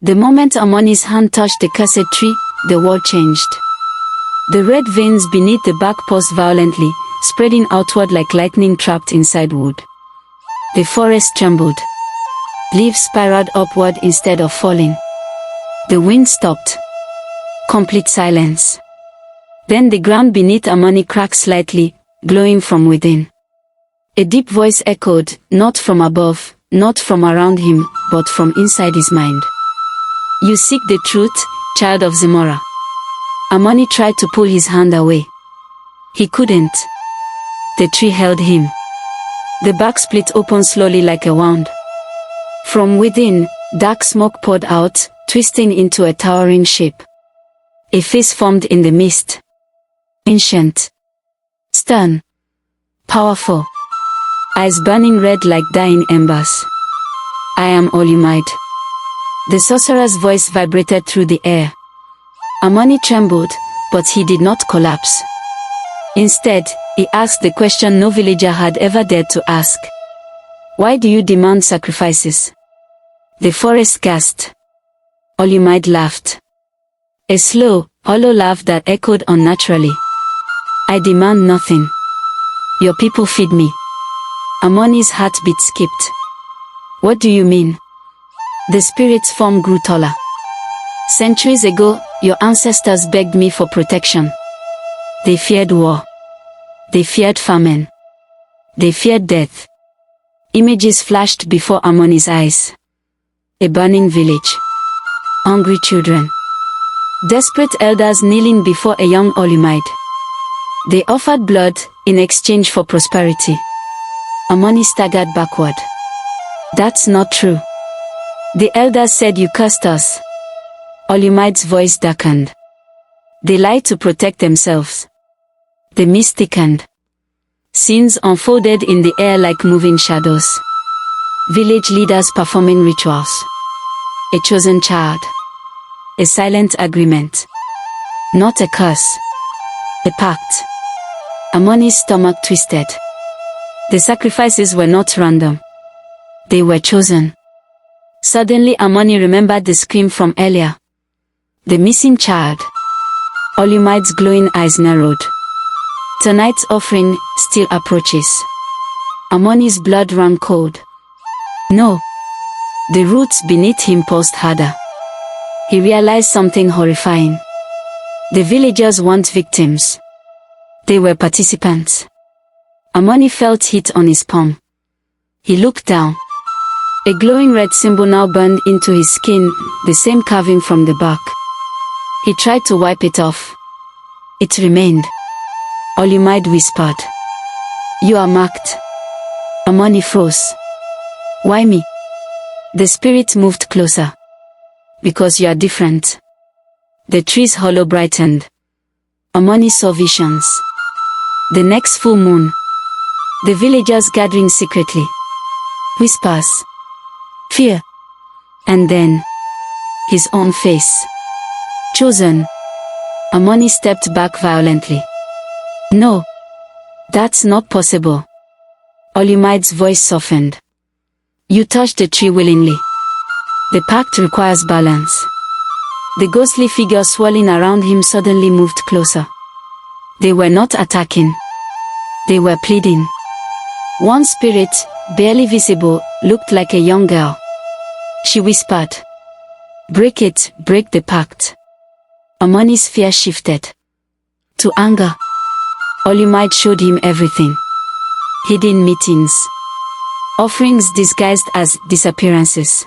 The moment Amani's hand touched the cursed tree, the world changed. The red veins beneath the bark pulsed violently, spreading outward like lightning trapped inside wood. The forest trembled. Leaves spiraled upward instead of falling. The wind stopped. Complete silence. Then the ground beneath Amani cracked slightly, glowing from within. A deep voice echoed, not from above, not from around him, but from inside his mind. You seek the truth, child of Zimora. Amani tried to pull his hand away. He couldn't. The tree held him. The bark split open slowly like a wound. From within, dark smoke poured out, twisting into a towering shape. A face formed in the mist. Ancient. Stern. Powerful. Eyes burning red like dying embers. I am Olumide. The sorcerer's voice vibrated through the air. Amani trembled, but he did not collapse. Instead, he asked the question no villager had ever dared to ask. Why do you demand sacrifices? The forest gasped. Olumide laughed. A slow, hollow laugh that echoed unnaturally. I demand nothing. Your people feed me. Amani's heartbeat skipped. What do you mean? The spirit's form grew taller. Centuries ago, your ancestors begged me for protection. They feared war. They feared famine. They feared death. Images flashed before Amani's eyes. A burning village. Hungry children. Desperate elders kneeling before a young Olumide. They offered blood in exchange for prosperity. Amani staggered backward. That's not true. The elders said you cursed us. Olumide's voice darkened. They lied to protect themselves. The mist thickened. Scenes unfolded in the air like moving shadows. Village leaders performing rituals. A chosen child. A silent agreement. Not a curse. A pact. Amani's stomach twisted. The sacrifices were not random. They were chosen. Suddenly Amani remembered the scream from earlier. The missing child. Olumide's glowing eyes narrowed. Tonight's offering still approaches. Amani's blood ran cold. No. The roots beneath him pulsed harder. He realized something horrifying. The villagers weren't victims. They were participants. Amani felt heat on his palm. He looked down. A glowing red symbol now burned into his skin, the same carving from the bark. He tried to wipe it off. It remained. Olumide whispered. You are marked. Amani froze. Why me? The spirit moved closer. Because you are different. The tree's hollow brightened. Amani saw visions. The next full moon. The villagers gathering secretly. Whispers. Fear. And then, his own face. Chosen. Amani stepped back violently. No. That's not possible. Olumide's voice softened. You touched the tree willingly. The pact requires balance. The ghostly figure swirling around him suddenly moved closer. They were not attacking. They were pleading. One spirit, barely visible, looked like a young girl. She whispered. Break it, break the pact. Amani's fear shifted. To anger. Olumide showed him everything. Hidden meetings. Offerings disguised as disappearances.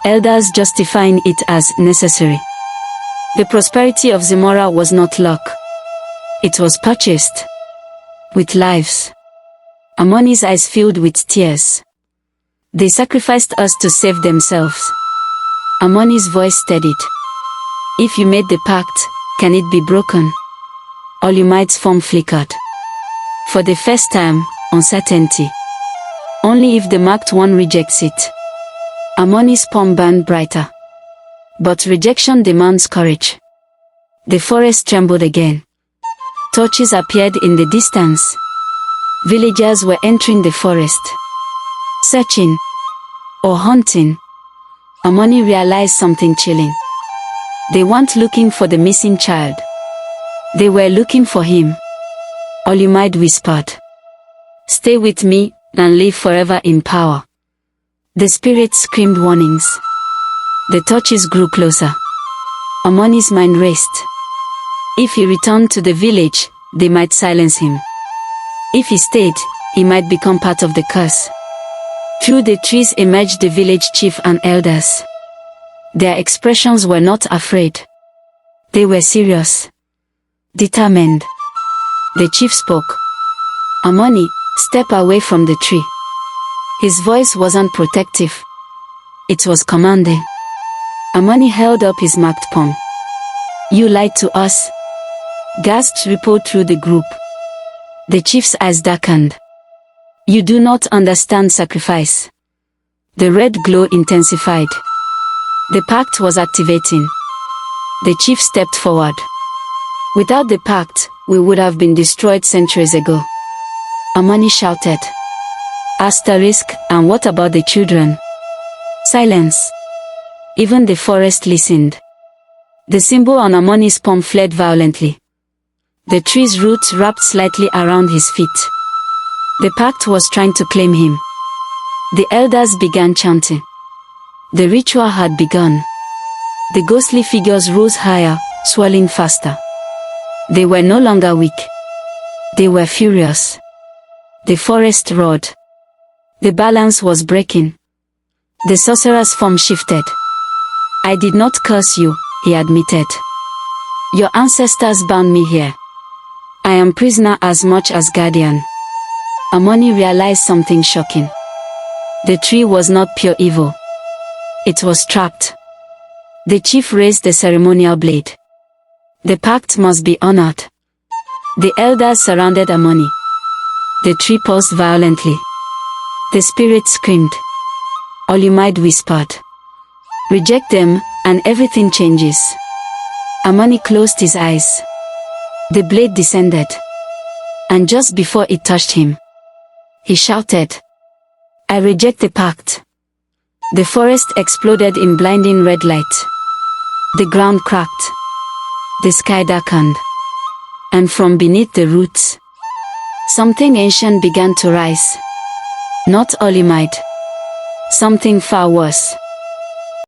Elders justifying it as necessary. The prosperity of Zimora was not luck. It was purchased. With lives. Amani's eyes filled with tears. They sacrificed us to save themselves. Amani's voice steadied. If you made the pact, can it be broken? Olumide's form flickered. For the first time, uncertainty. Only if the marked one rejects it. Amani's palm burned brighter. But rejection demands courage. The forest trembled again. Torches appeared in the distance. Villagers were entering the forest. Searching. Or hunting. Amani realized something chilling. They weren't looking for the missing child. They were looking for him. Olumide whispered. Stay with me, and live forever in power. The spirits screamed warnings. The torches grew closer. Amani's mind raced. If he returned to the village, they might silence him. If he stayed, he might become part of the curse. Through the trees emerged the village chief and elders. Their expressions were not afraid. They were serious. Determined. The chief spoke. Amani, step away from the tree. His voice wasn't protective. It was commanding. Amani held up his marked palm. You lied to us. Gasps rippled through the group. The chief's eyes darkened. You do not understand sacrifice. The red glow intensified. The pact was activating. The chief stepped forward. Without the pact, we would have been destroyed centuries ago. Amani shouted. Asterisk, and what about the children? Silence. Even the forest listened. The symbol on Amani's palm flared violently. The tree's roots wrapped slightly around his feet. The pact was trying to claim him. The elders began chanting. The ritual had begun. The ghostly figures rose higher, swelling faster. They were no longer weak. They were furious. The forest roared. The balance was breaking. The sorcerer's form shifted. I did not curse you, he admitted. Your ancestors bound me here. I am prisoner as much as guardian. Amani realized something shocking. The tree was not pure evil. It was trapped. The chief raised the ceremonial blade. The pact must be honored. The elders surrounded Amani. The tree paused violently. The spirit screamed. Olumide whispered. Reject them, and everything changes. Amani closed his eyes. The blade descended. And just before it touched him, he shouted, I reject the pact. The forest exploded in blinding red light. The ground cracked. The sky darkened. And from beneath the roots, something ancient began to rise. Not Olumide. Something far worse.